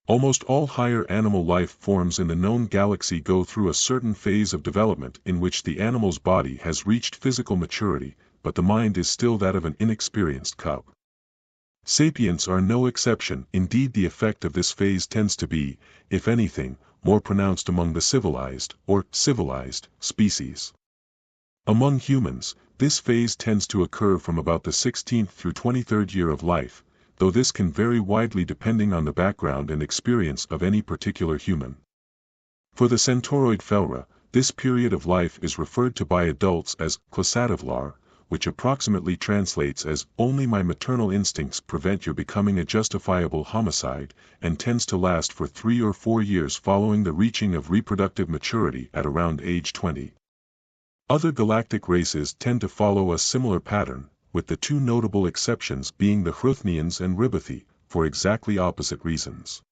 Almost all higher animal life forms in the known galaxy go through a certain phase of development in which the animal's body has reached physical maturity, but the mind is still that of an inexperienced cub. Sapients are no exception. Indeed, the effect of this phase tends to be, if anything, more pronounced among the civilized species. Among humans, this phase tends to occur from about the 16th through 23rd year of life, though this can vary widely depending on the background and experience of any particular human. For the centauroid Felra, this period of life is referred to by adults as Klasativlar, which approximately translates as "only my maternal instincts prevent your becoming a justifiable homicide," and tends to last for 3 or 4 years following the reaching of reproductive maturity at around age 20. Other galactic races tend to follow a similar pattern, with the two notable exceptions being the Hruthnians and Ribothi, for exactly opposite reasons.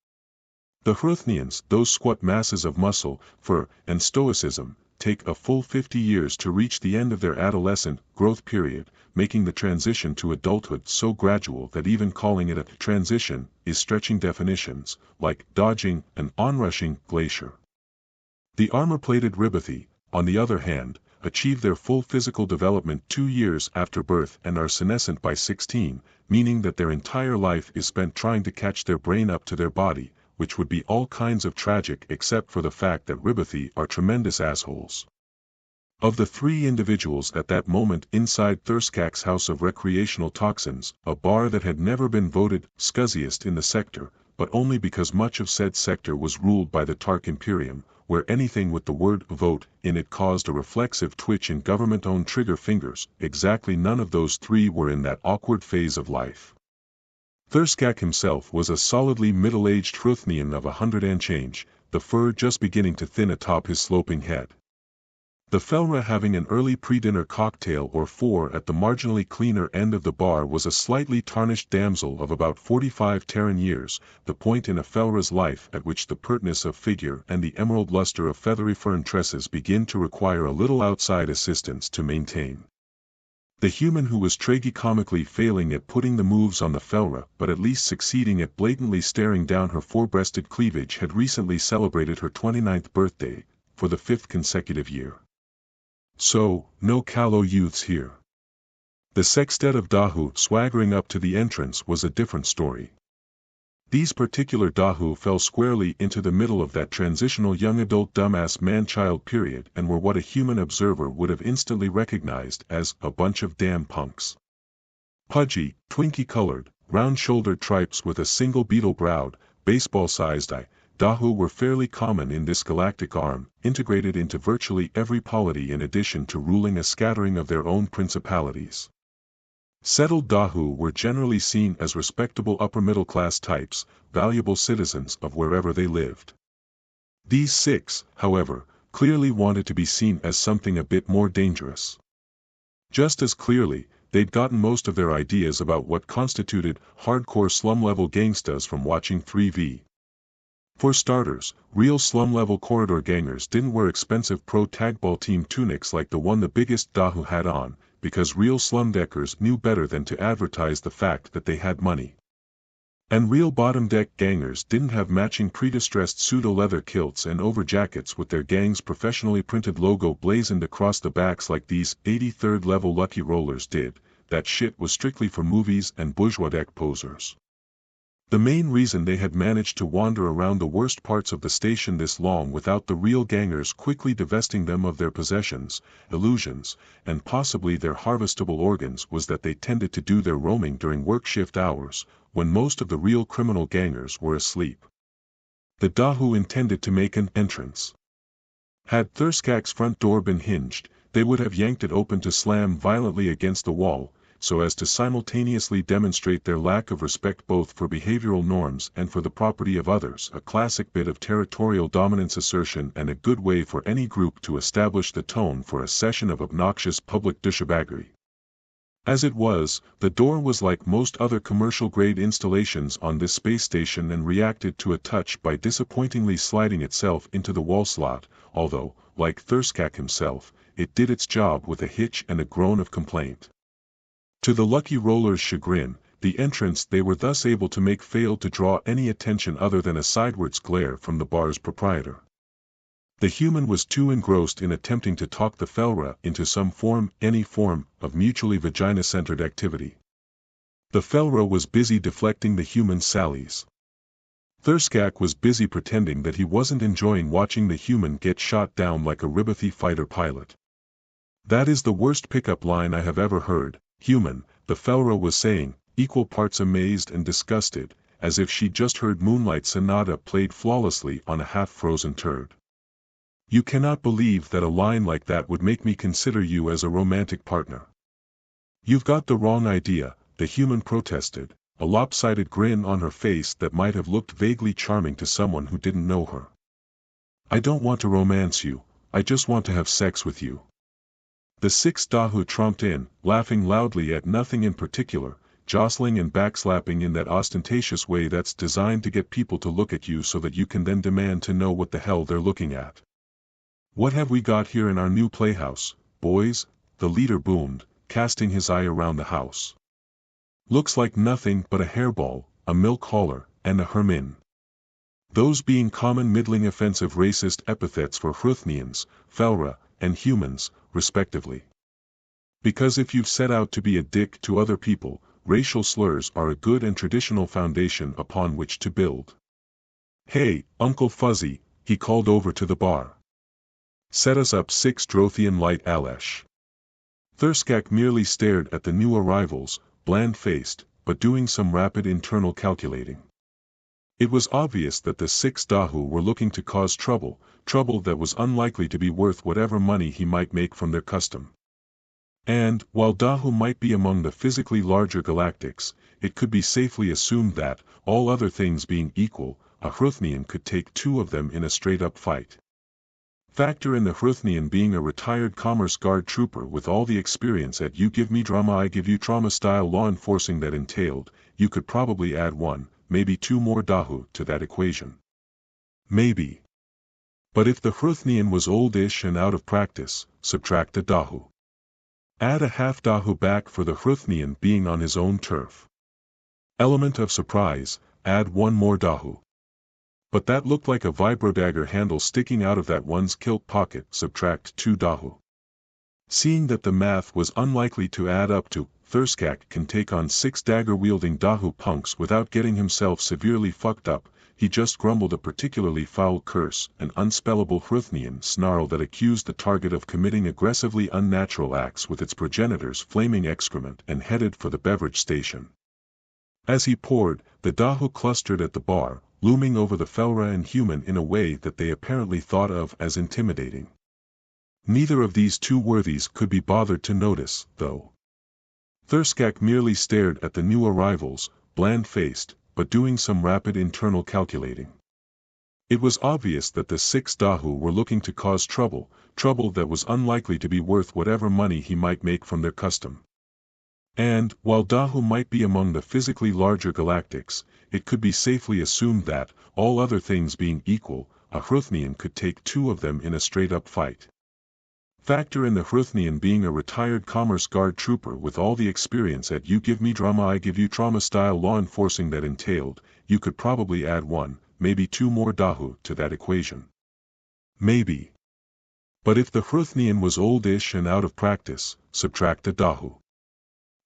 The Hruthnians, those squat masses of muscle, fur, and stoicism, take a full 50 years to reach the end of their adolescent growth period, making the transition to adulthood so gradual that even calling it a transition is stretching definitions, like dodging an onrushing glacier. The armor-plated Ribothi, on the other hand, achieve their full physical development 2 years after birth and are senescent by 16, meaning that their entire life is spent trying to catch their brain up to their body, which would be all kinds of tragic except for the fact that Ribothi are tremendous assholes. Of the 3 individuals at that moment inside Thurskak's house of recreational toxins, a bar that had never been voted scuzziest in the sector, but only because much of said sector was ruled by the Tark Imperium, where anything with the word vote in it caused a reflexive twitch in government-owned trigger fingers, exactly none of those 3 were in that awkward phase of life. Thurskak himself was a solidly middle-aged Hruthnian of 100 and change, the fur just beginning to thin atop his sloping head. The Felra having an early pre-dinner cocktail or 4 at the marginally cleaner end of the bar was a slightly tarnished damsel of about 45 Terran years, the point in a Felra's life at which the pertness of figure and the emerald luster of feathery fern tresses begin to require a little outside assistance to maintain. The human who was tragicomically failing at putting the moves on the Felra but at least succeeding at blatantly staring down her 4-breasted cleavage had recently celebrated her 29th birthday, for the 5th consecutive year. So, no callow youths here. The sextet of Dahu swaggering up to the entrance was a different story. These particular Dahu fell squarely into the middle of that transitional young adult dumbass man-child period and were what a human observer would have instantly recognized as a bunch of damn punks. Pudgy, Twinkie-colored, round-shouldered tripes with a single beetle-browed, baseball-sized eye, Dahu were fairly common in this galactic arm, integrated into virtually every polity in addition to ruling a scattering of their own principalities. Settled Dahu were generally seen as respectable upper-middle-class types, valuable citizens of wherever they lived. These 6, however, clearly wanted to be seen as something a bit more dangerous. Just as clearly, they'd gotten most of their ideas about what constituted hardcore slum-level gangstas from watching 3V. For starters, real slum-level corridor gangers didn't wear expensive pro-tagball team tunics like the one the biggest Dahu had on, because real slumdeckers knew better than to advertise the fact that they had money. And real bottom-deck gangers didn't have matching pre-distressed pseudo-leather kilts and overjackets with their gang's professionally printed logo blazoned across the backs like these 83rd-level lucky rollers did. That shit was strictly for movies and bourgeois deck posers. The main reason they had managed to wander around the worst parts of the station this long without the real gangers quickly divesting them of their possessions, illusions, and possibly their harvestable organs was that they tended to do their roaming during work shift hours, when most of the real criminal gangers were asleep. The Dahu intended to make an entrance. Had Thurskak's front door been hinged, they would have yanked it open to slam violently against the wall, so as to simultaneously demonstrate their lack of respect both for behavioral norms and for the property of others, a classic bit of territorial dominance assertion and a good way for any group to establish the tone for a session of obnoxious public douchebaggery. As it was, the door was like most other commercial-grade installations on this space station and reacted to a touch by disappointingly sliding itself into the wall slot, although, like Thurskak himself, it did its job with a hitch and a groan of complaint. To the lucky roller's chagrin, The entrance they were thus able to make failed to draw any attention other than a sidewards glare from the bar's proprietor. The human was too engrossed in attempting to talk the Felra into any form, of mutually vagina-centered activity. The Felra was busy deflecting the human's sallies. Thurskak was busy pretending that he wasn't enjoying watching the human get shot down like a Ribathi fighter pilot. "That is the worst pickup line I have ever heard, human," the Felra was saying, equal parts amazed and disgusted, as if she'd just heard Moonlight Sonata played flawlessly on a half-frozen turd. "You cannot believe that a line like that would make me consider you as a romantic partner. You've got the wrong idea," the human protested, a lopsided grin on her face that might have looked vaguely charming to someone who didn't know her. "I don't want to romance you, I just want to have sex with you." The 6 Dahu tromped in, laughing loudly at nothing in particular, jostling and backslapping in that ostentatious way that's designed to get people to look at you so that you can then demand to know what the hell they're looking at. "What have we got here in our new playhouse, boys?" the leader boomed, casting his eye around the house. "Looks like nothing but a hairball, a milk hauler, and a hermin." Those being common middling offensive racist epithets for Hruthnians, Felra, and humans, respectively. Because if you've set out to be a dick to other people, racial slurs are a good and traditional foundation upon which to build. "Hey, Uncle Fuzzy," he called over to the bar. "Set us up 6 Drothian light Alesh." Thurskak merely stared at the new arrivals, bland-faced, but doing some rapid internal calculating. It was obvious that the 6 Dahu were looking to cause trouble that was unlikely to be worth whatever money he might make from their custom. And, while Dahu might be among the physically larger galactics, it could be safely assumed that, all other things being equal, a Hruthnian could take 2 of them in a straight-up fight. Factor in the Hruthnian being a retired Commerce Guard trooper with all the experience at "you give me drama I give you trauma" style law enforcing that entailed, you could probably add 1, maybe 2 more Dahu to that equation. Maybe. But if the Hruthnian was oldish and out of practice, subtract a Dahu. Add a half Dahu back for the Hruthnian being on his own turf. Element of surprise, add 1 more Dahu. But that looked like a vibrodagger handle sticking out of that one's kilt pocket, subtract 2 Dahu. Seeing that the math was unlikely to add up to, Thurskak can take on 6 dagger-wielding Dahu punks without getting himself severely fucked up, he just grumbled a particularly foul curse, an unspellable Hruthnian snarl that accused the target of committing aggressively unnatural acts with its progenitor's flaming excrement and headed for the beverage station. As he poured, the Dahu clustered at the bar, looming over the Felra and human in a way that they apparently thought of as intimidating. Neither of these 2 worthies could be bothered to notice, though. Thurskak merely stared at the new arrivals, bland-faced, but doing some rapid internal calculating. It was obvious that the 6 Dahu were looking to cause trouble that was unlikely to be worth whatever money he might make from their custom. And, while Dahu might be among the physically larger galactics, it could be safely assumed that, all other things being equal, a Hruthnian could take 2 of them in a straight-up fight. Factor in the Hruthnian being a retired Commerce Guard trooper with all the experience at "you give me drama I give you trauma" style law enforcing that entailed, you could probably add 1, maybe 2 more Dahu to that equation. Maybe. But if the Hruthnian was oldish and out of practice, subtract a Dahu.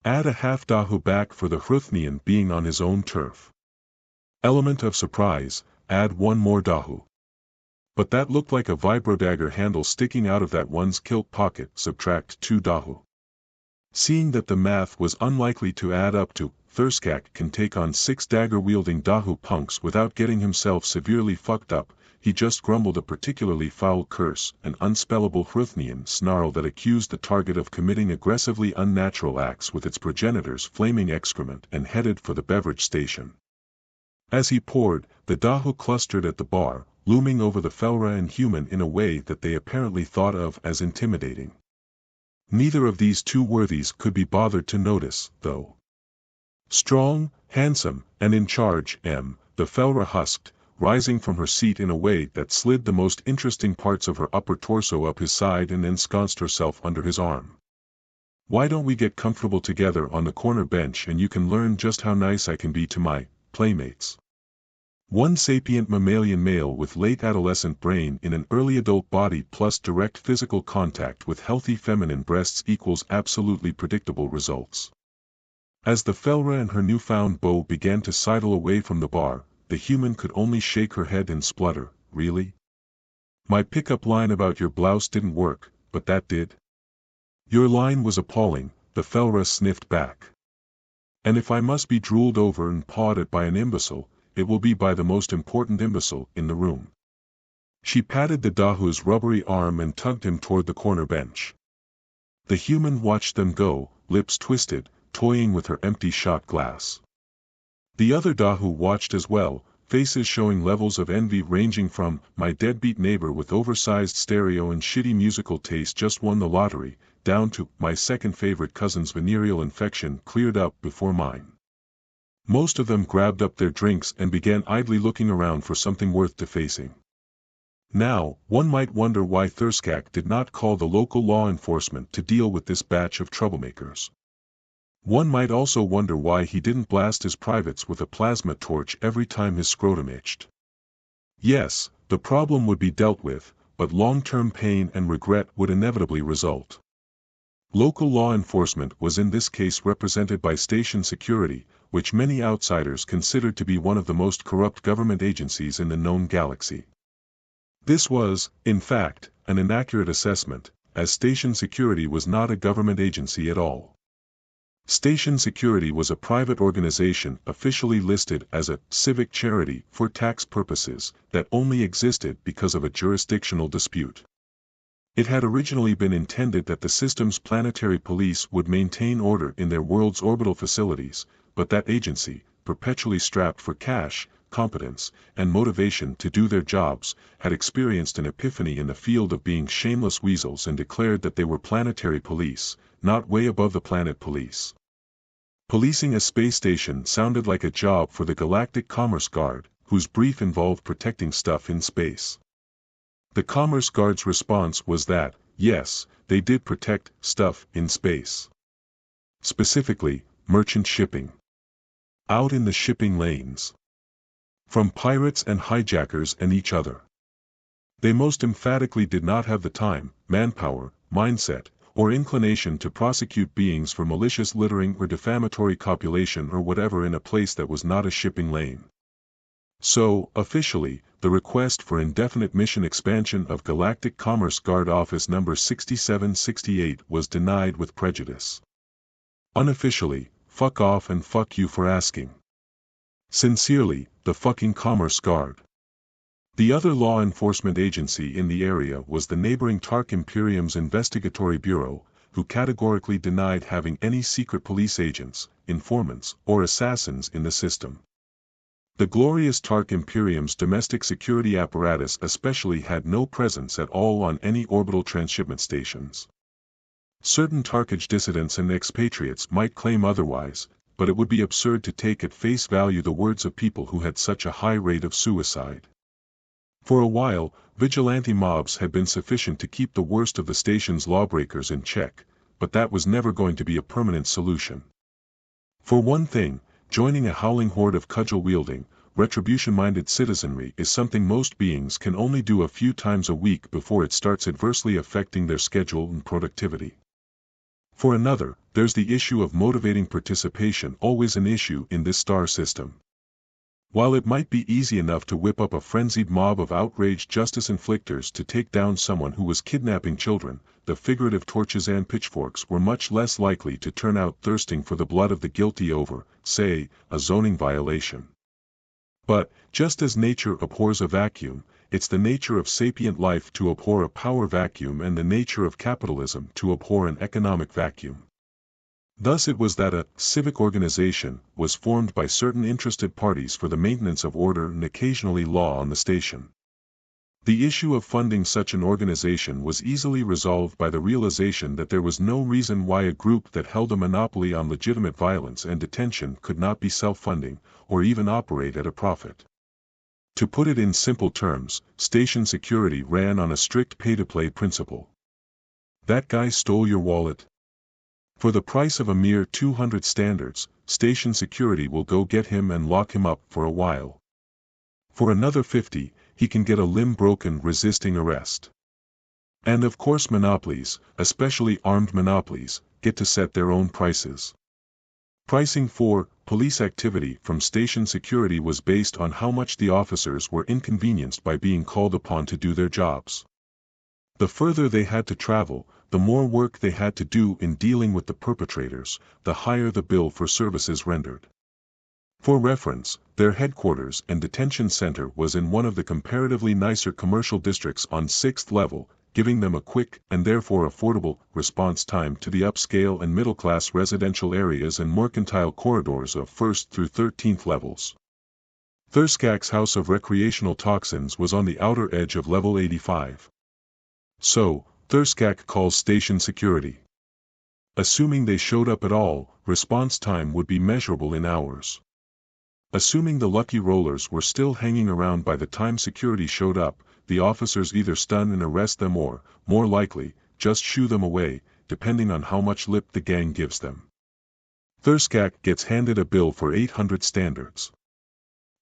Add a half Dahu back for the Hruthnian being on his own turf. Element of surprise, add 1 more Dahu. But that looked like a vibrodagger handle sticking out of that one's kilt pocket, subtract 2 Dahu. Seeing that the math was unlikely to add up to, Thurskak can take on 6 dagger-wielding Dahu punks without getting himself severely fucked up, he just grumbled a particularly foul curse, an unspellable Hruthnian snarl that accused the target of committing aggressively unnatural acts with its progenitor's flaming excrement and headed for the beverage station. As he poured, the Dahu clustered at the bar, looming over the Felra and human in a way that they apparently thought of as intimidating. Neither of these 2 worthies could be bothered to notice, though. Strong, handsome, and in charge, the Felra husked, rising from her seat in a way that slid the most interesting parts of her upper torso up his side and ensconced herself under his arm. Why don't we get comfortable together on the corner bench and you can learn just how nice I can be to my playmates? One sapient mammalian male with late adolescent brain in an early adult body plus direct physical contact with healthy feminine breasts equals absolutely predictable results. As the Felra and her newfound beau began to sidle away from the bar, the human could only shake her head and splutter, "Really? My pickup line about your blouse didn't work, but that did?" "Your line was appalling," the Felra sniffed back. "And if I must be drooled over and pawed at by an imbecile, it will be by the most important imbecile in the room." She patted the Dahu's rubbery arm and tugged him toward the corner bench. The human watched them go, lips twisted, toying with her empty shot glass. The other Dahu watched as well, faces showing levels of envy ranging from, "My deadbeat neighbor with oversized stereo and shitty musical taste just won the lottery," down to, "My second favorite cousin's venereal infection cleared up before mine." Most of them grabbed up their drinks and began idly looking around for something worth defacing. Now, one might wonder why Thurskak did not call the local law enforcement to deal with this batch of troublemakers. One might also wonder why he didn't blast his privates with a plasma torch every time his scrotum itched. Yes, the problem would be dealt with, but long-term pain and regret would inevitably result. Local law enforcement was in this case represented by station security, which many outsiders considered to be one of the most corrupt government agencies in the known galaxy. This was, in fact, an inaccurate assessment, as station security was not a government agency at all. Station security was a private organization officially listed as a civic charity for tax purposes that only existed because of a jurisdictional dispute. It had originally been intended that the system's planetary police would maintain order in their world's orbital facilities, but that agency, perpetually strapped for cash, competence, and motivation to do their jobs, had experienced an epiphany in the field of being shameless weasels and declared that they were planetary police, not way above the planet police. Policing a space station sounded like a job for the Galactic Commerce Guard, whose brief involved protecting stuff in space. The Commerce Guard's response was that, yes, they did protect stuff in space. Specifically, merchant shipping. Out in the shipping lanes. From pirates and hijackers and each other. They most emphatically did not have the time, manpower, mindset, or inclination to prosecute beings for malicious littering or defamatory copulation or whatever in a place that was not a shipping lane. So, officially, the request for indefinite mission expansion of Galactic Commerce Guard Office number 6768 was denied with prejudice. Unofficially, fuck off and fuck you for asking. Sincerely, the fucking Commerce Guard. The other law enforcement agency in the area was the neighboring Tark Imperium's Investigatory Bureau, who categorically denied having any secret police agents, informants, or assassins in the system. The glorious Tark Imperium's domestic security apparatus especially had no presence at all on any orbital transshipment stations. Certain Tarkage dissidents and expatriates might claim otherwise, but it would be absurd to take at face value the words of people who had such a high rate of suicide. For a while, vigilante mobs had been sufficient to keep the worst of the station's lawbreakers in check, but that was never going to be a permanent solution. For one thing, joining a howling horde of cudgel-wielding, retribution-minded citizenry is something most beings can only do a few times a week before it starts adversely affecting their schedule and productivity. For another, there's the issue of motivating participation, always an issue in this star system. While it might be easy enough to whip up a frenzied mob of outraged justice inflictors to take down someone who was kidnapping children, the figurative torches and pitchforks were much less likely to turn out thirsting for the blood of the guilty over, say, a zoning violation. But, just as nature abhors a vacuum, it's the nature of sapient life to abhor a power vacuum and the nature of capitalism to abhor an economic vacuum. Thus it was that a civic organization was formed by certain interested parties for the maintenance of order and occasionally law on the station. The issue of funding such an organization was easily resolved by the realization that there was no reason why a group that held a monopoly on legitimate violence and detention could not be self-funding, or even operate at a profit. To put it in simple terms, station security ran on a strict pay-to-play principle. That guy stole your wallet? For the price of a mere 200 standards, station security will go get him and lock him up for a while. For another 50, he can get a limb broken resisting arrest. And of course monopolies, especially armed monopolies, get to set their own prices. Pricing for police activity from station security was based on how much the officers were inconvenienced by being called upon to do their jobs. The further they had to travel, the more work they had to do in dealing with the perpetrators, the higher the bill for services rendered. For reference, their headquarters and detention center was in one of the comparatively nicer commercial districts on 6th level, giving them a quick, and therefore affordable, response time to the upscale and middle-class residential areas and mercantile corridors of 1st through 13th levels. Thurskak's House of Recreational Toxins was on the outer edge of level 85. So, Thurskak calls station security. Assuming they showed up at all, response time would be measurable in hours. Assuming the lucky rollers were still hanging around by the time security showed up, the officers either stun and arrest them or, more likely, just shoo them away, depending on how much lip the gang gives them. Thurskak gets handed a bill for 800 standards.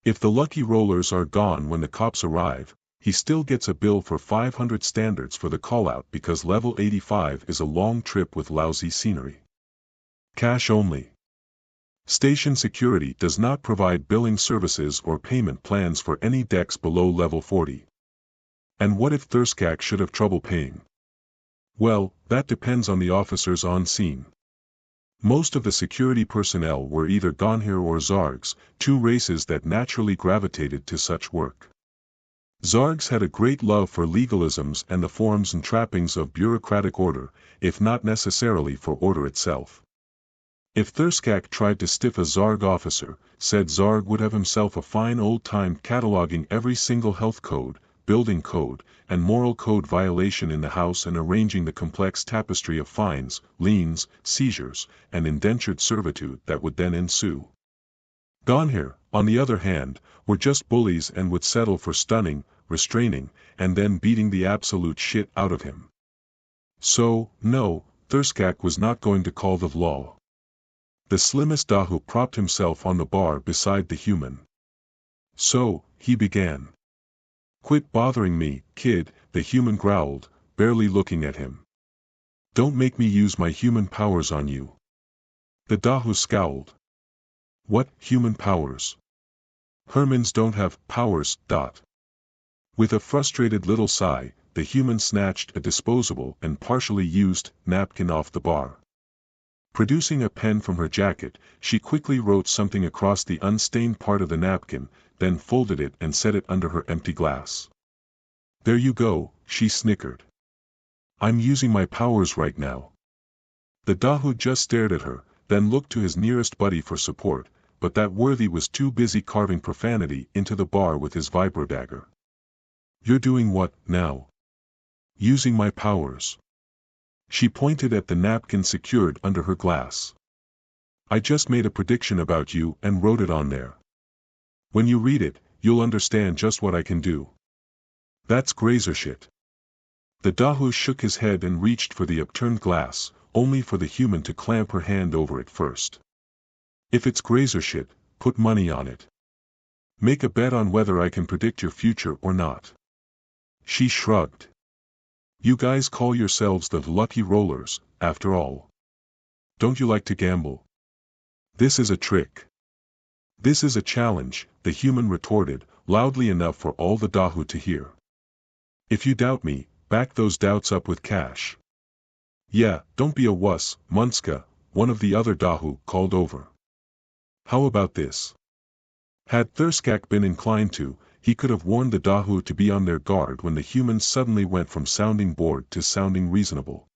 If the lucky rollers are gone when the cops arrive, he still gets a bill for 500 standards for the callout because level 85 is a long trip with lousy scenery. Cash only. Station security does not provide billing services or payment plans for any decks below level 40. And what if Thurskak should have trouble paying? Well, that depends on the officers on scene. Most of the security personnel were either Gonhir or Zargs, two races that naturally gravitated to such work. Zargs had a great love for legalisms and the forms and trappings of bureaucratic order, if not necessarily for order itself. If Thurskak tried to stiff a Zarg officer, said Zarg would have himself a fine old-time cataloging every single health code, building code, and moral code violation in the house and arranging the complex tapestry of fines, liens, seizures, and indentured servitude that would then ensue. Gonhir, on the other hand, were just bullies and would settle for stunning, restraining, and then beating the absolute shit out of him. So, no, Thurskak was not going to call the law. The slimmest Dahu propped himself on the bar beside the human. So, he began. "Quit bothering me, kid," the human growled, barely looking at him. "Don't make me use my human powers on you." The Dahu scowled. "What, human powers? Humans don't have powers, dot." With a frustrated little sigh, the human snatched a disposable and partially used napkin off the bar. Producing a pen from her jacket, she quickly wrote something across the unstained part of the napkin, then folded it and set it under her empty glass. "There you go," she snickered. "I'm using my powers right now." The Dahu just stared at her, then looked to his nearest buddy for support, but that worthy was too busy carving profanity into the bar with his vibrodagger. "You're doing what, now?" "Using my powers." She pointed at the napkin secured under her glass. "I just made a prediction about you and wrote it on there. When you read it, you'll understand just what I can do." "That's grazer shit." The Dahu shook his head and reached for the upturned glass, only for the human to clamp her hand over it first. "If it's grazer shit, put money on it. Make a bet on whether I can predict your future or not." She shrugged. "You guys call yourselves the lucky rollers, after all. Don't you like to gamble? This is a trick." "This is a challenge," the human retorted, loudly enough for all the Dahu to hear. "If you doubt me, back those doubts up with cash." "Yeah, don't be a wuss, Munska," one of the other Dahu called over. "How about this?" Had Thurskak been inclined to, he could have warned the Dahu to be on their guard when the humans suddenly went from sounding bored to sounding reasonable.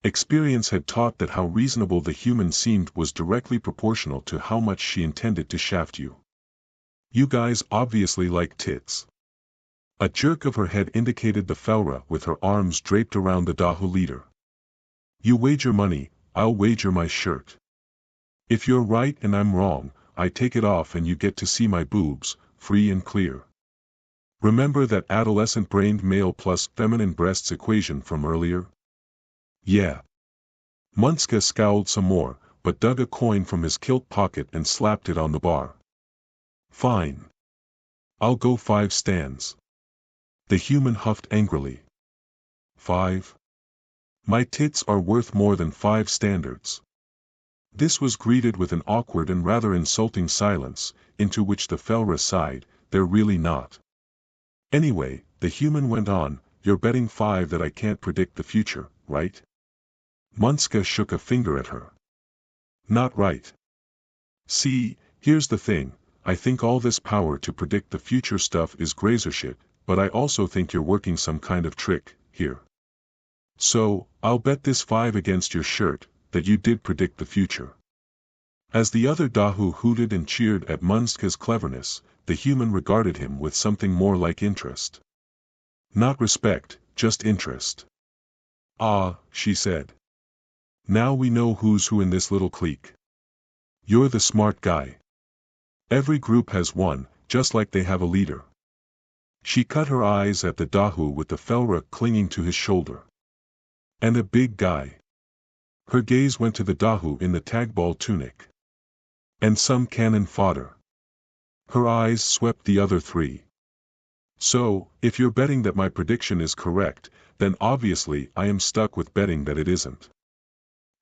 Experience had taught that how reasonable the human seemed was directly proportional to how much she intended to shaft you. "You guys obviously like tits." A jerk of her head indicated the Felra with her arms draped around the Dahu leader. "You wager money, I'll wager my shirt. If you're right and I'm wrong, I take it off and you get to see my boobs, free and clear. Remember that adolescent-brained male plus feminine breasts equation from earlier? Yeah. Munska scowled some more, but dug a coin from his kilt pocket and slapped it on the bar. Fine. I'll go 5 stands. The human huffed angrily. 5? My tits are worth more than 5 standards. This was greeted with an awkward and rather insulting silence, into which the Felra sighed, they're really not. Anyway, the human went on, you're betting 5 that I can't predict the future, right? Munska shook a finger at her. Not right. See, here's the thing, I think all this power to predict the future stuff is grazer shit, but I also think you're working some kind of trick, here. So, I'll bet this 5 against your shirt, that you did predict the future. As the other Dahu hooted and cheered at Munska's cleverness, the human regarded him with something more like interest. Not respect, just interest. Ah, she said. Now we know who's who in this little clique. You're the smart guy. Every group has one, just like they have a leader. She cut her eyes at the Dahu with the Felra clinging to his shoulder. And a big guy. Her gaze went to the Dahu in the tagball tunic. And some cannon fodder. Her eyes swept the other 3. So, if you're betting that my prediction is correct, then obviously I am stuck with betting that it isn't.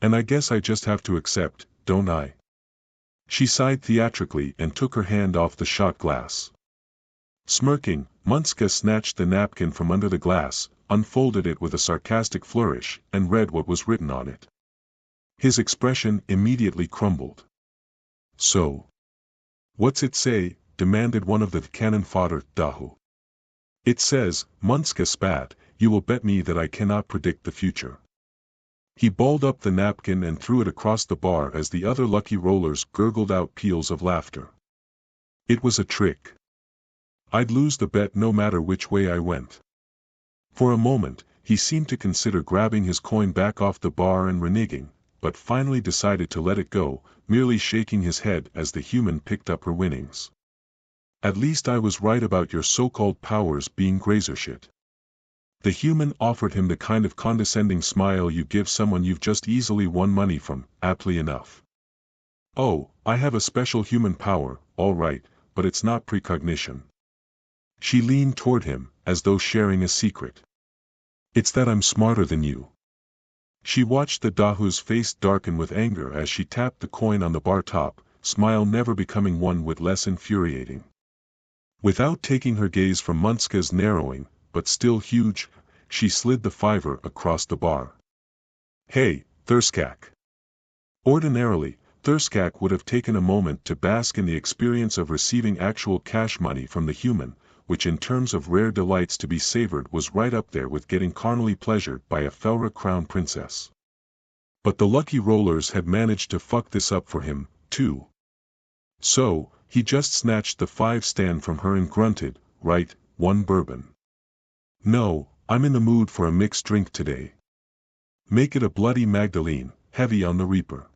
And I guess I just have to accept, don't I? She sighed theatrically and took her hand off the shot glass. Smirking, Munska snatched the napkin from under the glass, unfolded it with a sarcastic flourish, and read what was written on it. His expression immediately crumbled. So. What's it say? Demanded one of the cannon fodder Dahu. It says, Munska spat, you will bet me that I cannot predict the future. He balled up the napkin and threw it across the bar as the other lucky rollers gurgled out peals of laughter. It was a trick. I'd lose the bet no matter which way I went. For a moment, he seemed to consider grabbing his coin back off the bar and reneging, but finally decided to let it go, merely shaking his head as the human picked up her winnings. At least I was right about your so-called powers being grazer shit. The human offered him the kind of condescending smile you give someone you've just easily won money from, aptly enough. Oh, I have a special human power, all right, but it's not precognition. She leaned toward him, as though sharing a secret. It's that I'm smarter than you. She watched the Dahu's face darken with anger as she tapped the coin on the bar top, smile never becoming one whit less infuriating. Without taking her gaze from Munska's narrowing, but still huge, she slid the 5 across the bar. Hey, Thurskak. Ordinarily, Thurskak would have taken a moment to bask in the experience of receiving actual cash money from the human, which in terms of rare delights to be savored was right up there with getting carnally pleasured by a Felra crown princess. But the lucky rollers had managed to fuck this up for him, too. So, he just snatched the 5 stand from her and grunted, right, 1 bourbon. No, I'm in the mood for a mixed drink today. Make it a Bloody Magdalene, heavy on the Reaper.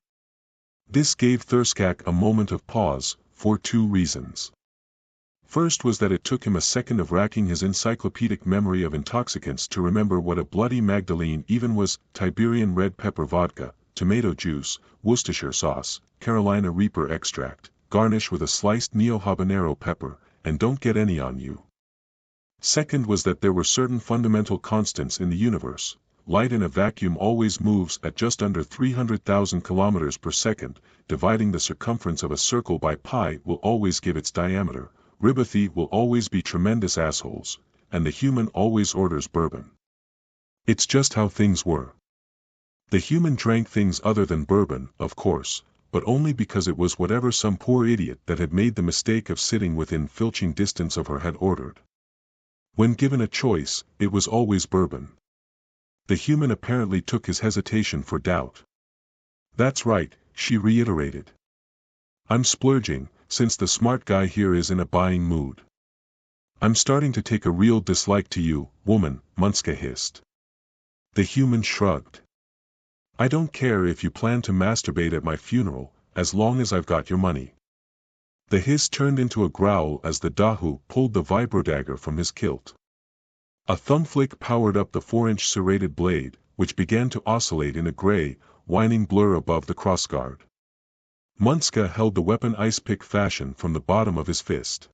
This gave Thurskak a moment of pause, for 2 reasons. First was that it took him a second of racking his encyclopedic memory of intoxicants to remember what a Bloody Magdalene even was: Tiberian red pepper vodka, tomato juice, Worcestershire sauce, Carolina Reaper extract, garnish with a sliced neo-habanero pepper, and don't get any on you. Second was that there were certain fundamental constants in the universe. Light in a vacuum always moves at just under 300,000 kilometers per second, dividing the circumference of a circle by pi will always give its diameter. Ribothy will always be tremendous assholes, and the human always orders bourbon. It's just how things were. The human drank things other than bourbon, of course, but only because it was whatever some poor idiot that had made the mistake of sitting within filching distance of her had ordered. When given a choice, it was always bourbon. The human apparently took his hesitation for doubt. That's right, she reiterated. I'm splurging, since the smart guy here is in a buying mood. I'm starting to take a real dislike to you, woman, Munska hissed. The human shrugged. I don't care if you plan to masturbate at my funeral, as long as I've got your money. The hiss turned into a growl as the Dahu pulled the vibrodagger from his kilt. A thumb flick powered up the 4-inch serrated blade, which began to oscillate in a gray, whining blur above the crossguard. Munska held the weapon ice-pick fashion from the bottom of his fist.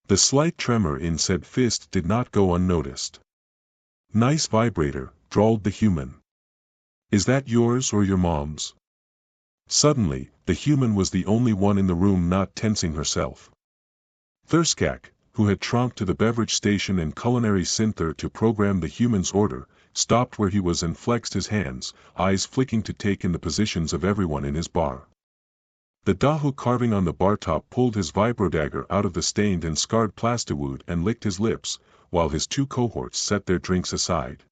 The slight tremor in said fist did not go unnoticed. "Nice vibrator," drawled the human. "Is that yours or your mom's?" Suddenly, the human was the only one in the room not tensing herself. Thurskak, who had tromped to the beverage station and culinary center to program the human's order, stopped where he was and flexed his hands, eyes flicking to take in the positions of everyone in his bar. The Dahu carving on the bar top pulled his vibrodagger out of the stained and scarred plastiwood and licked his lips, while his two cohorts set their drinks aside.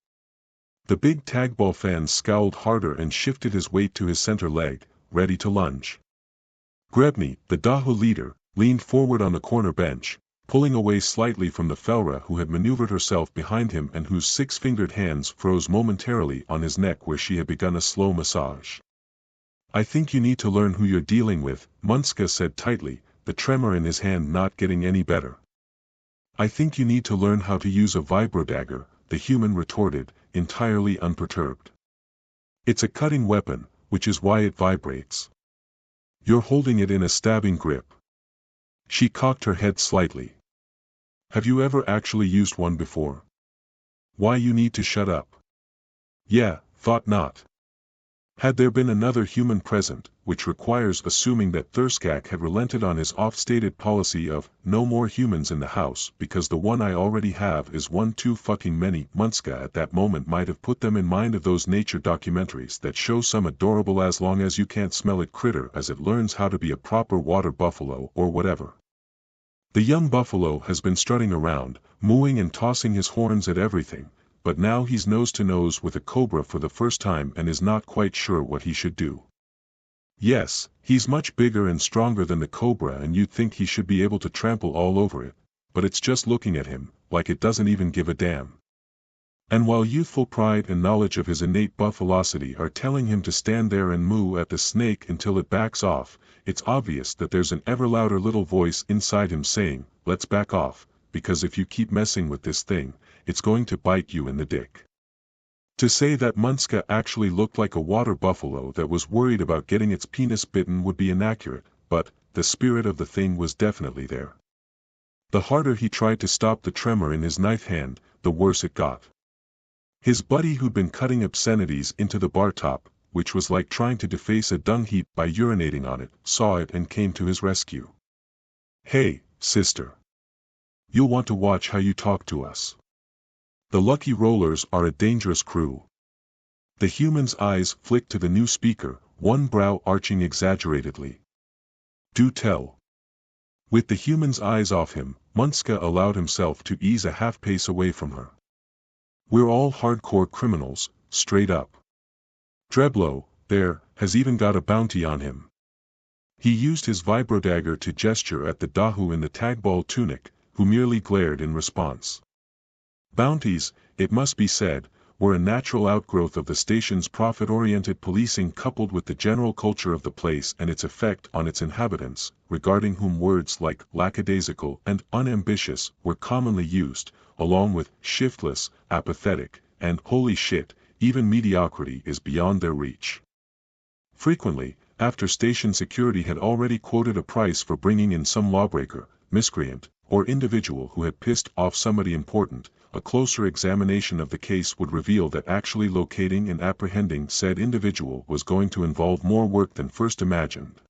The big tagball fan scowled harder and shifted his weight to his center leg, ready to lunge. Grebny, the Dahu leader, leaned forward on the corner bench, pulling away slightly from the Felra who had maneuvered herself behind him and whose six-fingered hands froze momentarily on his neck where she had begun a slow massage. "I think you need to learn who you're dealing with," Munska said tightly, the tremor in his hand not getting any better. "I think you need to learn how to use a vibrodagger," the human retorted, entirely unperturbed. "It's a cutting weapon, which is why it vibrates. You're holding it in a stabbing grip." She cocked her head slightly. "Have you ever actually used one before? Why you need to shut up?" "Yeah, thought not." Had there been another human present, which requires assuming that Thurskak had relented on his oft-stated policy of, no more humans in the house because the one I already have is one too fucking many, Munska at that moment might have put them in mind of those nature documentaries that show some adorable as long as you can't smell it critter as it learns how to be a proper water buffalo or whatever. The young buffalo has been strutting around, mooing and tossing his horns at everything, but now he's nose to nose with a cobra for the first time and is not quite sure what he should do. Yes, he's much bigger and stronger than the cobra and you'd think he should be able to trample all over it, but it's just looking at him, like it doesn't even give a damn. And while youthful pride and knowledge of his innate buffalosity are telling him to stand there and moo at the snake until it backs off, it's obvious that there's an ever louder little voice inside him saying, "Let's back off, because if you keep messing with this thing, it's going to bite you in the dick." To say that Munska actually looked like a water buffalo that was worried about getting its penis bitten would be inaccurate, but the spirit of the thing was definitely there. The harder he tried to stop the tremor in his knife hand, the worse it got. His buddy who'd been cutting obscenities into the bar top, which was like trying to deface a dung heap by urinating on it, saw it and came to his rescue. "Hey, sister. You'll want to watch how you talk to us. The Lucky Rollers are a dangerous crew." The human's eyes flicked to the new speaker, one brow arching exaggeratedly. "Do tell." With the human's eyes off him, Munska allowed himself to ease a half-pace away from her. "We're all hardcore criminals, straight up. Dreblo, there, has even got a bounty on him." He used his vibrodagger to gesture at the Dahu in the tagball tunic, who merely glared in response. Bounties, it must be said, were a natural outgrowth of the station's profit-oriented policing coupled with the general culture of the place and its effect on its inhabitants, regarding whom words like lackadaisical and unambitious were commonly used, along with shiftless, apathetic, and holy shit, even mediocrity is beyond their reach. Frequently, after station security had already quoted a price for bringing in some lawbreaker, miscreant, or individual who had pissed off somebody important, a closer examination of the case would reveal that actually locating and apprehending said individual was going to involve more work than first imagined.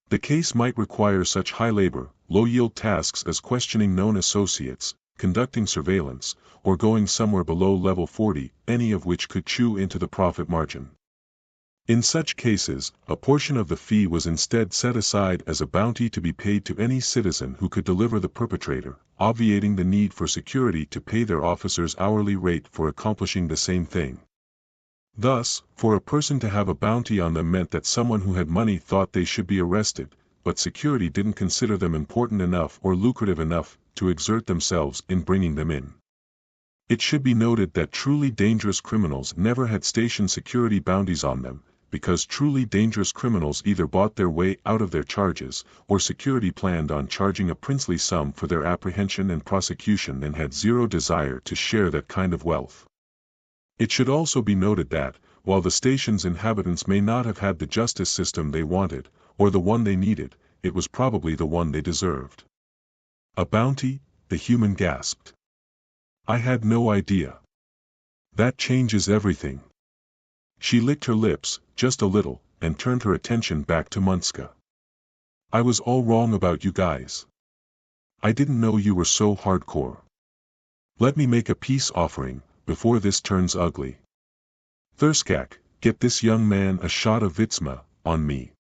The case might require such high-labor, low-yield tasks as questioning known associates, conducting surveillance, or going somewhere below level 40, any of which could chew into the profit margin. In such cases, a portion of the fee was instead set aside as a bounty to be paid to any citizen who could deliver the perpetrator, obviating the need for security to pay their officers hourly rate for accomplishing the same thing. Thus, for a person to have a bounty on them meant that someone who had money thought they should be arrested, but security didn't consider them important enough or lucrative enough to exert themselves in bringing them in. It should be noted that truly dangerous criminals never had station security bounties on them, because truly dangerous criminals either bought their way out of their charges, or security planned on charging a princely sum for their apprehension and prosecution and had zero desire to share that kind of wealth. It should also be noted that, while the station's inhabitants may not have had the justice system they wanted, or the one they needed, it was probably the one they deserved. A bounty? The human gasped. I had no idea. That changes everything. She licked her lips, just a little, and turned her attention back to Munska. I was all wrong about you guys. I didn't know you were so hardcore. Let me make a peace offering, before this turns ugly. Thurskak, get this young man a shot of Vitsma, on me.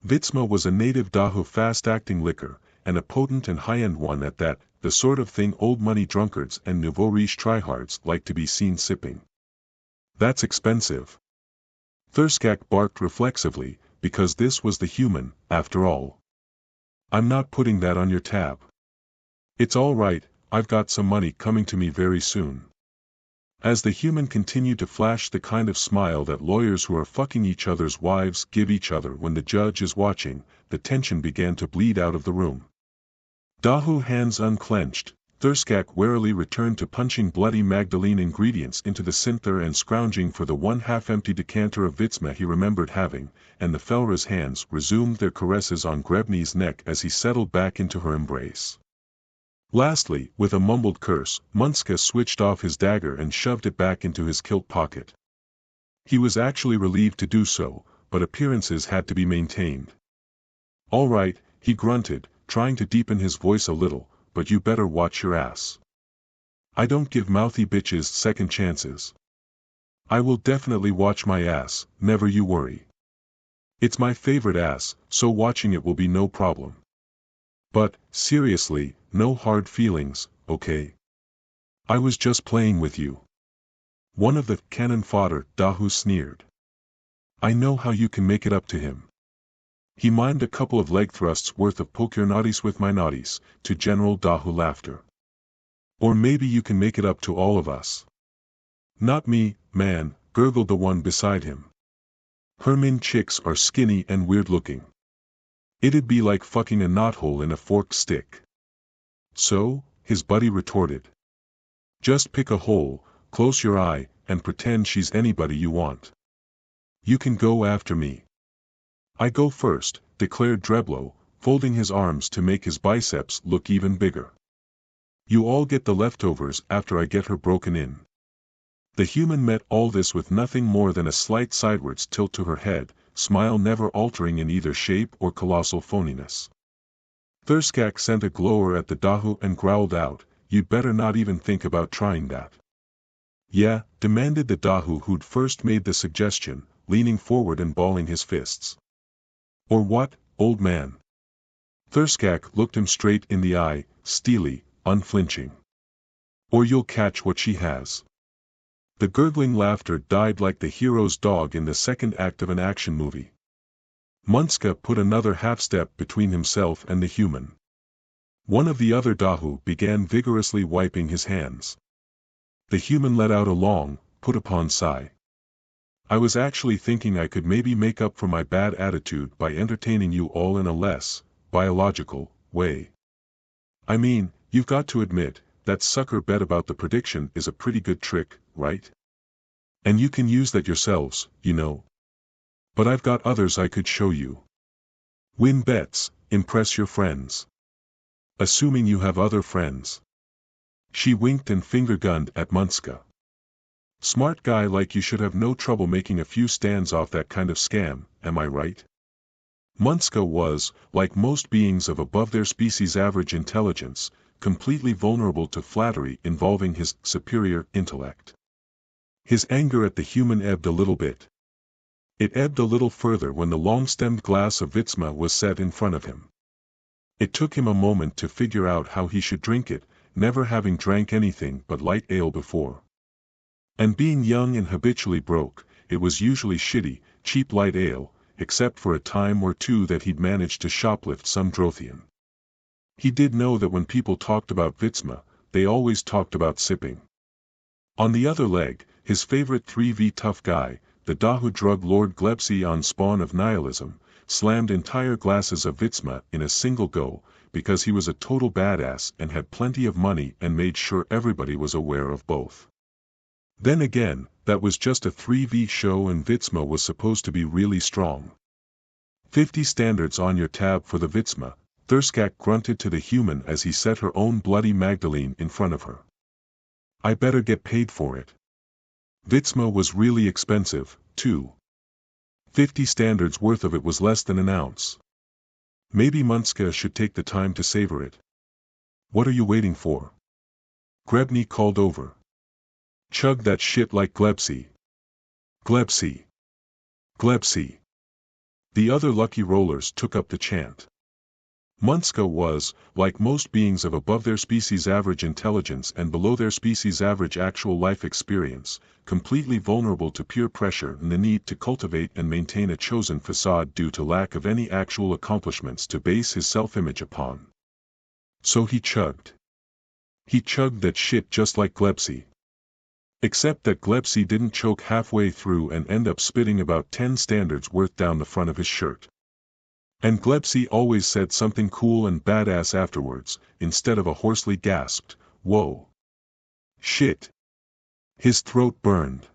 Vitsma was a native Dahu fast-acting liquor, and a potent and high-end one at that, the sort of thing old-money drunkards and nouveau riche tryhards like to be seen sipping. That's expensive. Thurskak barked reflexively, because this was the human, after all. I'm not putting that on your tab. It's all right, I've got some money coming to me very soon. As the human continued to flash the kind of smile that lawyers who are fucking each other's wives give each other when the judge is watching, the tension began to bleed out of the room. Dahu hands unclenched, Thurskak warily returned to punching bloody Magdalene ingredients into the sinther and scrounging for the one half-empty decanter of Vitsma he remembered having, and the Felra's hands resumed their caresses on Grebny's neck as he settled back into her embrace. Lastly, with a mumbled curse, Munska switched off his dagger and shoved it back into his kilt pocket. He was actually relieved to do so, but appearances had to be maintained. All right, he grunted, trying to deepen his voice a little, but you better watch your ass. I don't give mouthy bitches second chances. I will definitely watch my ass, never you worry. It's my favorite ass, so watching it will be no problem. But, seriously, no hard feelings, okay? I was just playing with you. One of the cannon fodder, Dahu sneered. I know how you can make it up to him. He mimed a couple of leg thrusts worth of poke your naughties with my naughties, to General Dahu laughter. Or maybe you can make it up to all of us. Not me, man, gurgled the one beside him. Hermin chicks are skinny and weird looking. It'd be like fucking a knothole in a forked stick. So, his buddy retorted. Just pick a hole, close your eye, and pretend she's anybody you want. You can go after me. I go first, declared Dreblo, folding his arms to make his biceps look even bigger. You all get the leftovers after I get her broken in. The human met all this with nothing more than a slight sidewards tilt to her head, smile never altering in either shape or colossal phoniness. Thurskak sent a glower at the Dahu and growled out, you'd better not even think about trying that. Yeah, demanded the Dahu who'd first made the suggestion, leaning forward and balling his fists. Or what, old man? Thurskak looked him straight in the eye, steely, unflinching. Or you'll catch what she has. The gurgling laughter died like the hero's dog in the second act of an action movie. Munska put another half-step between himself and the human. One of the other Dahu began vigorously wiping his hands. The human let out a long, put-upon sigh. I was actually thinking I could maybe make up for my bad attitude by entertaining you all in a less biological way. I mean, you've got to admit, that sucker bet about the prediction is a pretty good trick, right? And you can use that yourselves, you know. But I've got others I could show you. Win bets, impress your friends. Assuming you have other friends. She winked and finger-gunned at Munska. Smart guy like you should have no trouble making a few stands off that kind of scam, am I right? Munska was, like most beings of above their species' average intelligence, completely vulnerable to flattery involving his superior intellect. His anger at the human ebbed a little bit. It ebbed a little further when the long-stemmed glass of Vitsma was set in front of him. It took him a moment to figure out how he should drink it, never having drank anything but light ale before. And being young and habitually broke, it was usually shitty, cheap light ale, except for a time or two that he'd managed to shoplift some Drothian. He did know that when people talked about Vitsma, they always talked about sipping. On the other leg, his favorite 3v tough guy, the Dahu drug lord Glebsi on spawn of nihilism, slammed entire glasses of Vitsma in a single go, because he was a total badass and had plenty of money and made sure everybody was aware of both. Then again, that was just a 3v show and Vitsma was supposed to be really strong. 50 standards on your tab for the Vitsma, Thurskak grunted to the human as he set her own bloody Magdalene in front of her. I better get paid for it. Vitsma was really expensive, too. 50 standards worth of it was less than an ounce. Maybe Munska should take the time to savor it. What are you waiting for? Grebny called over. Chug that shit like Glebsy. Glebsy. Glebsy. The other lucky rollers took up the chant. Munska was, like most beings of above their species' average intelligence and below their species' average actual life experience, completely vulnerable to peer pressure and the need to cultivate and maintain a chosen facade due to lack of any actual accomplishments to base his self-image upon. So he chugged. He chugged that shit just like Glebsy. Except that Glebsy didn't choke halfway through and end up spitting about 10 standards worth down the front of his shirt. And Glebsy always said something cool and badass afterwards, instead of a hoarsely gasped, "Whoa. Shit." His throat burned.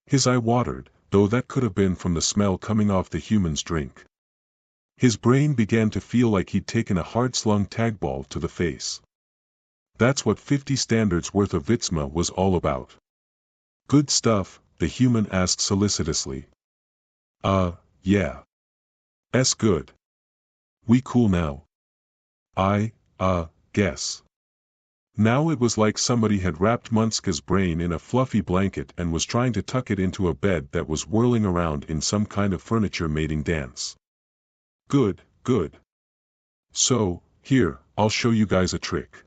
His eye watered, though that could have been from the smell coming off the human's drink. His brain began to feel like he'd taken a hard-slung tag ball to the face. That's what 50 standards worth of Vitsma was all about. Good stuff, the human asked solicitously. Yeah. Good. We cool now? Guess. Now it was like somebody had wrapped Munska's brain in a fluffy blanket and was trying to tuck it into a bed that was whirling around in some kind of furniture mating dance. Good. So, here, I'll show you guys a trick.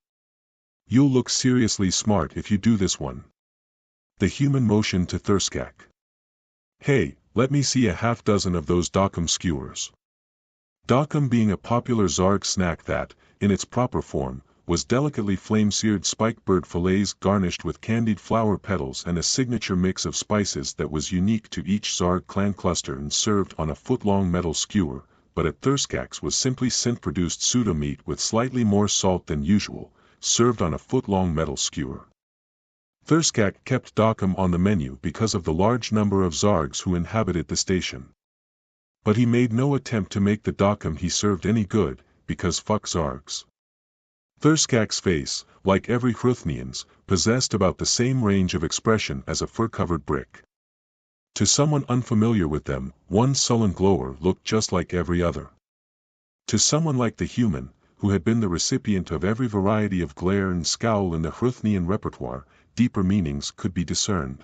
You'll look seriously smart if you do this one. The human motioned to Thurskak. Hey, let me see a half dozen of those Dockum skewers. Dockum being a popular Zarg snack that, in its proper form, was delicately flame-seared spiked bird fillets garnished with candied flower petals and a signature mix of spices that was unique to each Zarg clan cluster and served on a foot-long metal skewer, but at Thurskak's was simply synth-produced pseudo-meat with slightly more salt than usual, served on a foot-long metal skewer. Thurskak kept Dockum on the menu because of the large number of Zargs who inhabited the station. But he made no attempt to make the Dockum he served any good, because fuck Zargs. Thurskak's face, like every Hruthnian's, possessed about the same range of expression as a fur-covered brick. To someone unfamiliar with them, one sullen glower looked just like every other. To someone like the human, who had been the recipient of every variety of glare and scowl in the Hruthnian repertoire, deeper meanings could be discerned.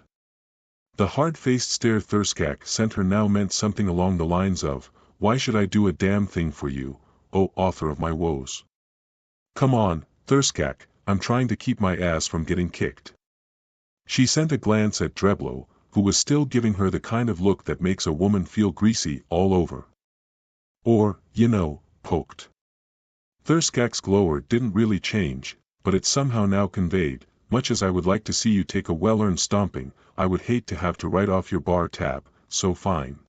The hard-faced stare Thurskak sent her now meant something along the lines of, "Why should I do a damn thing for you, O author of my woes? Come on, Thurskak, I'm trying to keep my ass from getting kicked." She sent a glance at Dreblo, who was still giving her the kind of look that makes a woman feel greasy all over. Or, poked. Thurskak's glower didn't really change, but it somehow now conveyed, "Much as I would like to see you take a well-earned stomping, I would hate to have to write off your bar tab, so fine."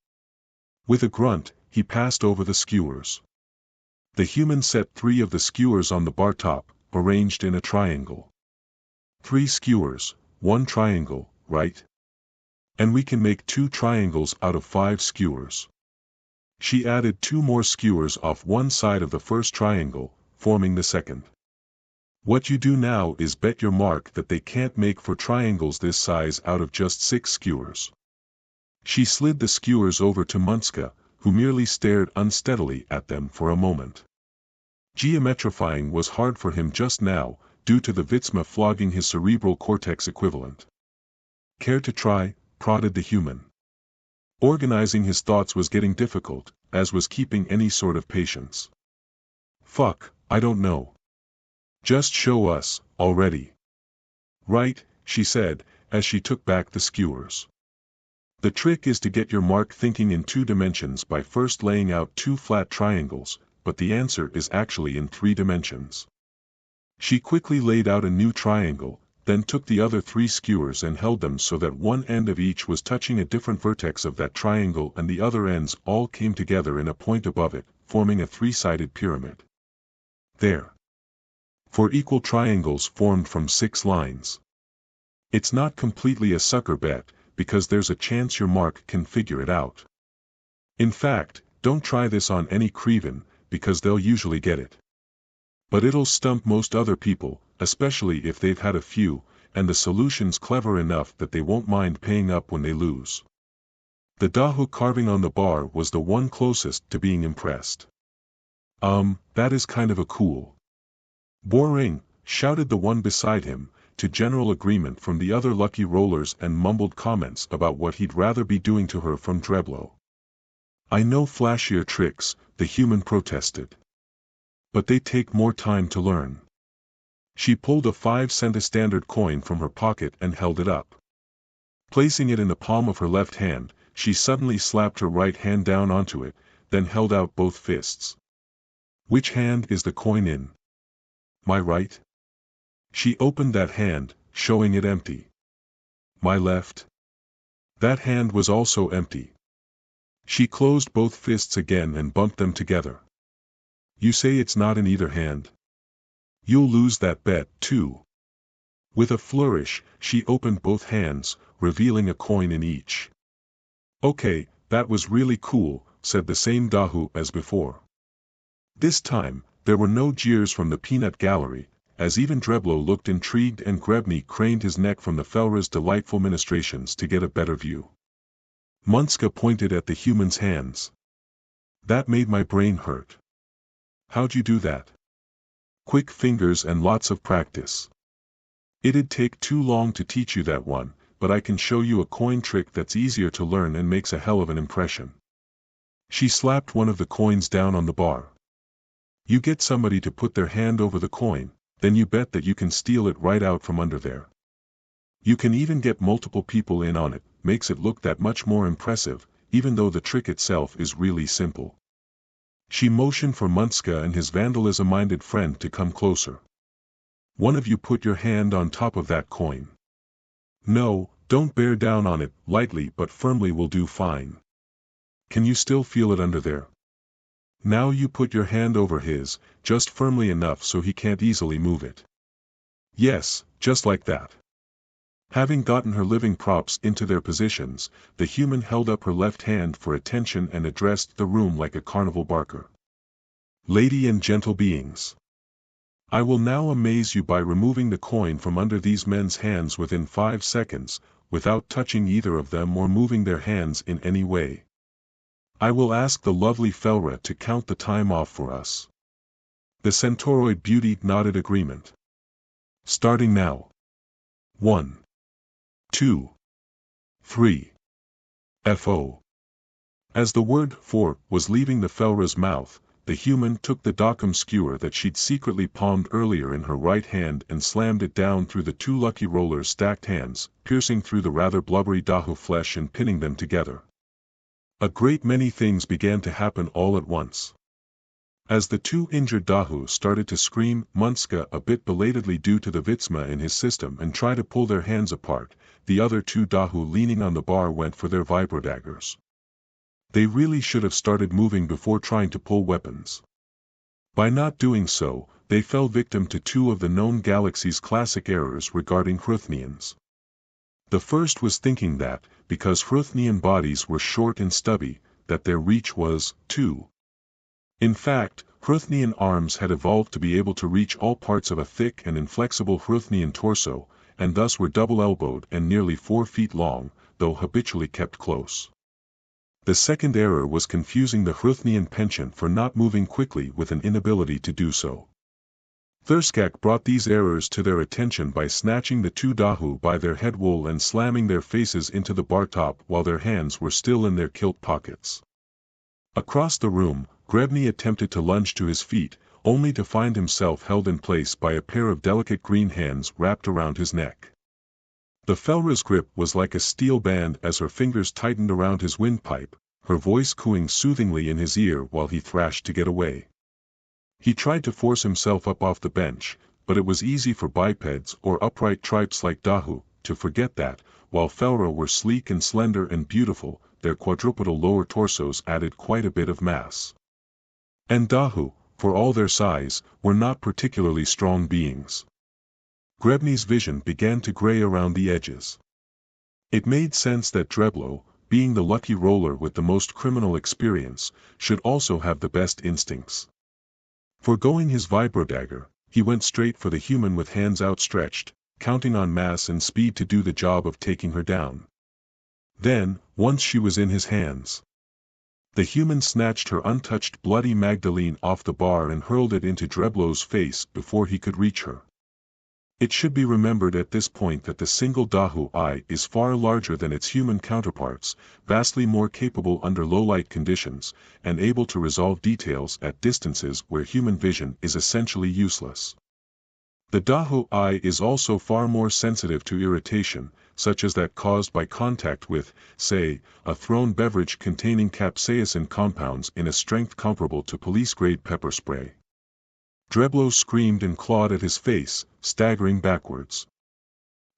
With a grunt, he passed over the skewers. The human set 3 of the skewers on the bar top, arranged in a triangle. 3 skewers, 1 triangle, right? And we can make 2 triangles out of 5 skewers. She added 2 more skewers off one side of the first triangle, forming the second. What you do now is bet your mark that they can't make 4 triangles this size out of just 6 skewers. She slid the skewers over to Munska, who merely stared unsteadily at them for a moment. Geometrifying was hard for him just now, due to the Vitsma flogging his cerebral cortex equivalent. Care to try? Prodded the human. Organizing his thoughts was getting difficult, as was keeping any sort of patience. Fuck, I don't know. Just show us, already. Right, she said, as she took back the skewers. The trick is to get your mark thinking in 2 dimensions by first laying out 2 flat triangles, but the answer is actually in 3 dimensions. She quickly laid out a new triangle, then took the other 3 skewers and held them so that one end of each was touching a different vertex of that triangle and the other ends all came together in a point above it, forming a 3-sided pyramid. There. 4 equal triangles formed from 6 lines. It's not completely a sucker bet, because there's a chance your mark can figure it out. In fact, don't try this on any Creven, because they'll usually get it. But it'll stump most other people, especially if they've had a few, and the solution's clever enough that they won't mind paying up when they lose. The Dahu carving on the bar was the one closest to being impressed. That is kind of a cool. Boring, shouted the one beside him, to general agreement from the other lucky rollers and mumbled comments about what he'd rather be doing to her from Dreblo. I know flashier tricks, the human protested. But they take more time to learn. She pulled a 5-cent standard coin from her pocket and held it up. Placing it in the palm of her left hand, she suddenly slapped her right hand down onto it, then held out both fists. Which hand is the coin in? My right? She opened that hand, showing it empty. My left? That hand was also empty. She closed both fists again and bumped them together. You say it's not in either hand? You'll lose that bet, too. With a flourish, she opened both hands, revealing a coin in each. Okay, that was really cool, said the same Dahu as before. This time, there were no jeers from the peanut gallery, as even Dreblo looked intrigued and Grebny craned his neck from the Felra's delightful ministrations to get a better view. Munska pointed at the human's hands. That made my brain hurt. How'd you do that? Quick fingers and lots of practice. It'd take too long to teach you that one, but I can show you a coin trick that's easier to learn and makes a hell of an impression. She slapped one of the coins down on the bar. You get somebody to put their hand over the coin, then you bet that you can steal it right out from under there. You can even get multiple people in on it, makes it look that much more impressive, even though the trick itself is really simple. She motioned for Munska and his vandalism-minded friend to come closer. One of you put your hand on top of that coin. No, don't bear down on it, lightly but firmly will do fine. Can you still feel it under there? Now you put your hand over his, just firmly enough so he can't easily move it. Yes, just like that. Having gotten her living props into their positions, the human held up her left hand for attention and addressed the room like a carnival barker. Lady and gentle beings. I will now amaze you by removing the coin from under these men's hands within 5 seconds, without touching either of them or moving their hands in any way. I will ask the lovely Felra to count the time off for us. The Centaurioid beauty nodded agreement. Starting now. 1. 2. 3. F.O. As the word "for" was leaving the Felra's mouth, the human took the Dockham skewer that she'd secretly palmed earlier in her right hand and slammed it down through the two lucky rollers' stacked hands, piercing through the rather blubbery Dahu flesh and pinning them together. A great many things began to happen all at once. As the two injured Dahu started to scream, Munska a bit belatedly due to the Vitsma in his system and try to pull their hands apart, the other two Dahu leaning on the bar went for their vibrodaggers. They really should have started moving before trying to pull weapons. By not doing so, they fell victim to two of the known galaxy's classic errors regarding Hruthnians. The first was thinking that, because Hruthnian bodies were short and stubby, that their reach was, too. In fact, Hruthnian arms had evolved to be able to reach all parts of a thick and inflexible Hruthnian torso, and thus were double-elbowed and nearly 4 feet long, though habitually kept close. The second error was confusing the Hruthnian penchant for not moving quickly with an inability to do so. Thurskak brought these errors to their attention by snatching the two Dahu by their head wool and slamming their faces into the bar top while their hands were still in their kilt pockets. Across the room, Grebny attempted to lunge to his feet, only to find himself held in place by a pair of delicate green hands wrapped around his neck. The Felra's grip was like a steel band as her fingers tightened around his windpipe, her voice cooing soothingly in his ear while he thrashed to get away. He tried to force himself up off the bench, but it was easy for bipeds or upright tripes like Dahu to forget that, while Felra were sleek and slender and beautiful, their quadrupedal lower torsos added quite a bit of mass. And Dahu, for all their size, were not particularly strong beings. Grebny's vision began to gray around the edges. It made sense that Dreblo, being the lucky roller with the most criminal experience, should also have the best instincts. Foregoing his vibrodagger, he went straight for the human with hands outstretched, counting on mass and speed to do the job of taking her down. Then, once she was in his hands, the human snatched her untouched bloody Magdalene off the bar and hurled it into Dreblo's face before he could reach her. It should be remembered at this point that the single Dahu eye is far larger than its human counterparts, vastly more capable under low-light conditions, and able to resolve details at distances where human vision is essentially useless. The Dahu eye is also far more sensitive to irritation, such as that caused by contact with, say, a thrown beverage containing capsaicin compounds in a strength comparable to police-grade pepper spray. Dreblo screamed and clawed at his face, staggering backwards.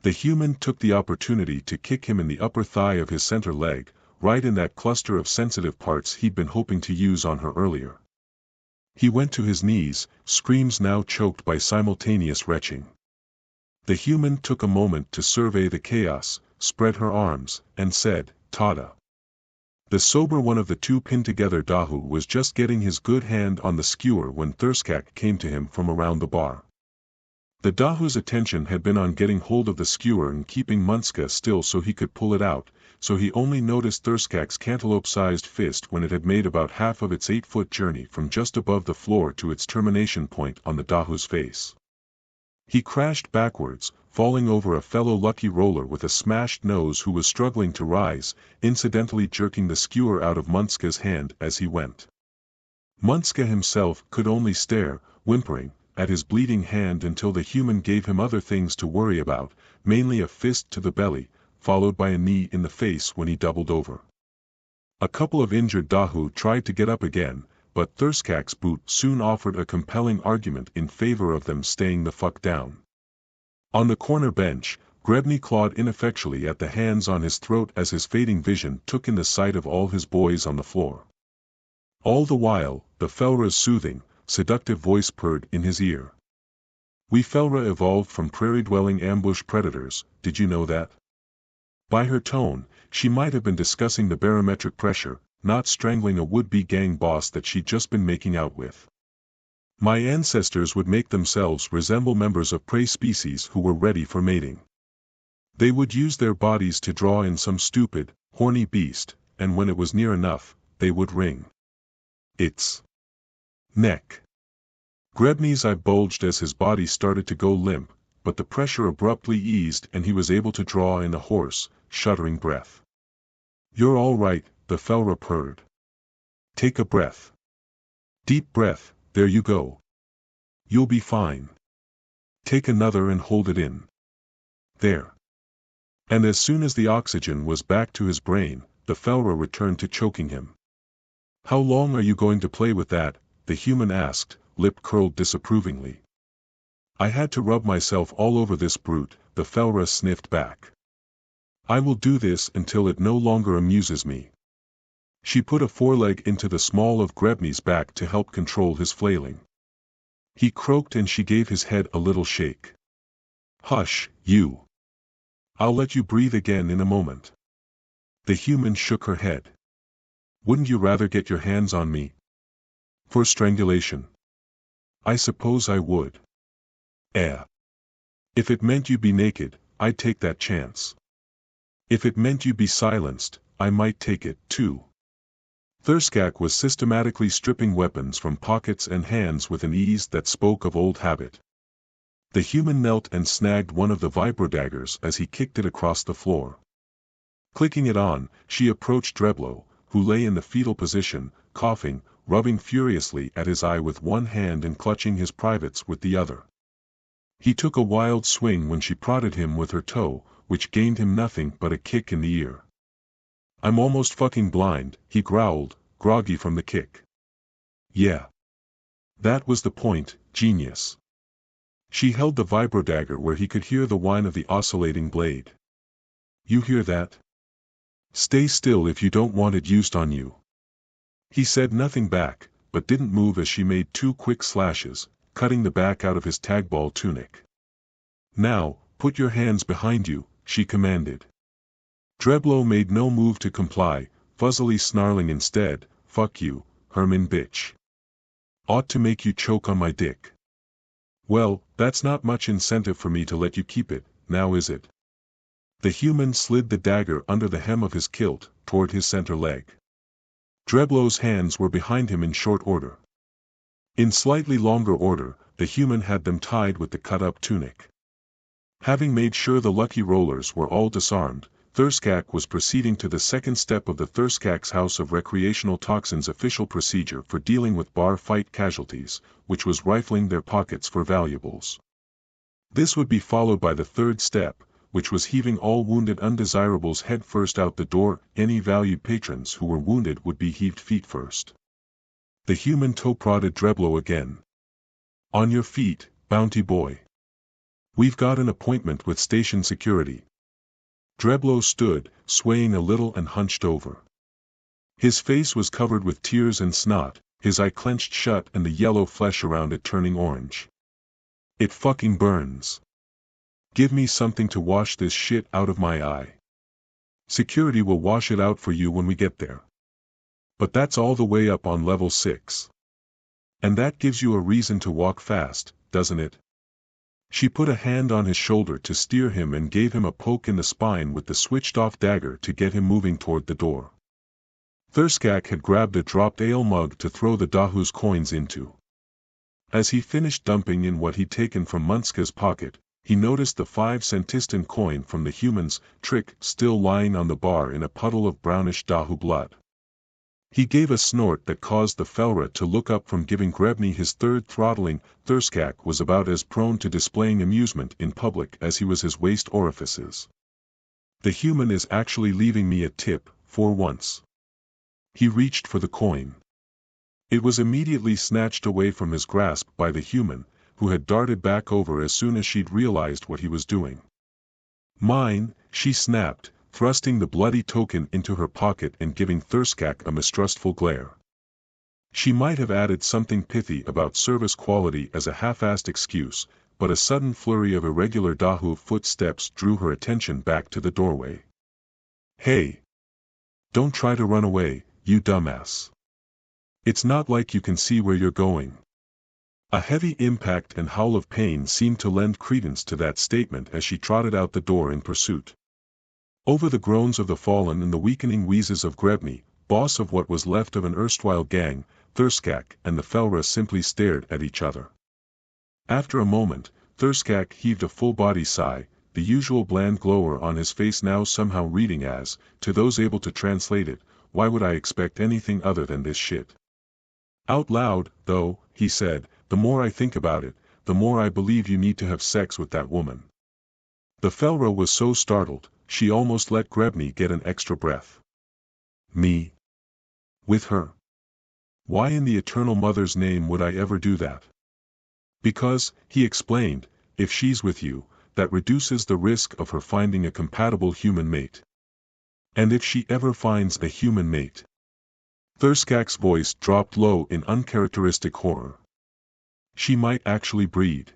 The human took the opportunity to kick him in the upper thigh of his center leg, right in that cluster of sensitive parts he'd been hoping to use on her earlier. He went to his knees, screams now choked by simultaneous retching. The human took a moment to survey the chaos, spread her arms, and said, "Tada." The sober one of the two pinned-together Dahu was just getting his good hand on the skewer when Thurskak came to him from around the bar. The Dahu's attention had been on getting hold of the skewer and keeping Munska still so he could pull it out, so he only noticed Thurskak's cantaloupe-sized fist when it had made about half of its 8-foot journey from just above the floor to its termination point on the Dahu's face. He crashed backwards, falling over a fellow lucky roller with a smashed nose who was struggling to rise, incidentally jerking the skewer out of Munska's hand as he went. Munska himself could only stare, whimpering, at his bleeding hand until the human gave him other things to worry about, mainly a fist to the belly, followed by a knee in the face when he doubled over. A couple of injured Dahu tried to get up again, but Thurskak's boot soon offered a compelling argument in favor of them staying the fuck down. On the corner bench, Grebny clawed ineffectually at the hands on his throat as his fading vision took in the sight of all his boys on the floor. All the while, the Felra's soothing, seductive voice purred in his ear. "We Felra evolved from prairie-dwelling ambush predators, did you know that?" By her tone, she might have been discussing the barometric pressure, not strangling a would-be gang boss that she'd just been making out with. "My ancestors would make themselves resemble members of prey species who were ready for mating. They would use their bodies to draw in some stupid, horny beast, and when it was near enough, they would wring its neck." Grebny's eye bulged as his body started to go limp, but the pressure abruptly eased and he was able to draw in a hoarse, shuddering breath. "You're all right," the Felra purred. "Take a breath. Deep breath, there you go. You'll be fine. Take another and hold it in. There." And as soon as the oxygen was back to his brain, the Felra returned to choking him. "How long are you going to play with that?" the human asked, lip curled disapprovingly. "I had to rub myself all over this brute," the Felra sniffed back. "I will do this until it no longer amuses me." She put a foreleg into the small of Grebny's back to help control his flailing. He croaked and she gave his head a little shake. "Hush, you. I'll let you breathe again in a moment." The human shook her head. "Wouldn't you rather get your hands on me? For strangulation?" "I suppose I would. If it meant you'd be naked, I'd take that chance. If it meant you'd be silenced, I might take it, too." Thurskak was systematically stripping weapons from pockets and hands with an ease that spoke of old habit. The human knelt and snagged one of the vibrodaggers as he kicked it across the floor. Clicking it on, she approached Dreblo, who lay in the fetal position, coughing, rubbing furiously at his eye with one hand and clutching his privates with the other. He took a wild swing when she prodded him with her toe, which gained him nothing but a kick in the ear. "I'm almost fucking blind," he growled, groggy from the kick. "Yeah. That was the point, genius." She held the vibrodagger where he could hear the whine of the oscillating blade. "You hear that? Stay still if you don't want it used on you." He said nothing back, but didn't move as she made 2 quick slashes, cutting the back out of his tagball tunic. Now, put your hands behind you, she commanded. Dreblo made no move to comply, fuzzily snarling instead, fuck you, Herman bitch. Ought to make you choke on my dick. Well, that's not much incentive for me to let you keep it, now is it? The human slid the dagger under the hem of his kilt, toward his center leg. Dreblo's hands were behind him in short order. In slightly longer order, the human had them tied with the cut-up tunic. Having made sure the lucky rollers were all disarmed, Thurskak was proceeding to the second step of the Thurskak's House of Recreational Toxins official procedure for dealing with bar fight casualties, which was rifling their pockets for valuables. This would be followed by the third step, which was heaving all wounded undesirables head first out the door. Any valued patrons who were wounded would be heaved feet first. The human toe-prodded Dreblo again. On your feet, bounty boy. We've got an appointment with station security. Dreblo stood, swaying a little and hunched over. His face was covered with tears and snot, his eye clenched shut and the yellow flesh around it turning orange. It fucking burns. Give me something to wash this shit out of my eye. Security will wash it out for you when we get there. But that's all the way up on level 6. And that gives you a reason to walk fast, doesn't it? She put a hand on his shoulder to steer him and gave him a poke in the spine with the switched-off dagger to get him moving toward the door. Thurskak had grabbed a dropped ale mug to throw the Dahu's coins into. As he finished dumping in what he'd taken from Munska's pocket, he noticed the 5-centistan coin from the human's trick still lying on the bar in a puddle of brownish Dahu blood. He gave a snort that caused the Felra to look up from giving Grebny his third throttling. Thurskak was about as prone to displaying amusement in public as he was his waist orifices. The human is actually leaving me a tip, for once. He reached for the coin. It was immediately snatched away from his grasp by the human, who had darted back over as soon as she'd realized what he was doing. Mine, she snapped, thrusting the bloody token into her pocket and giving Thurskak a mistrustful glare. She might have added something pithy about service quality as a half-assed excuse, but a sudden flurry of irregular Dahu footsteps drew her attention back to the doorway. Hey! Don't try to run away, you dumbass. It's not like you can see where you're going. A heavy impact and howl of pain seemed to lend credence to that statement as she trotted out the door in pursuit. Over the groans of the fallen and the weakening wheezes of Grebny, boss of what was left of an erstwhile gang, Thurskak and the Felra simply stared at each other. After a moment, Thurskak heaved a full-body sigh, the usual bland glower on his face now somehow reading as, to those able to translate it, why would I expect anything other than this shit? Out loud, though, he said, the more I think about it, the more I believe you need to have sex with that woman. The Felra was so startled, she almost let Grebny get an extra breath. Me? With her? Why in the eternal mother's name would I ever do that? Because, he explained, if she's with you, that reduces the risk of her finding a compatible human mate. And if she ever finds a human mate? Thurskak's voice dropped low in uncharacteristic horror. She might actually breed.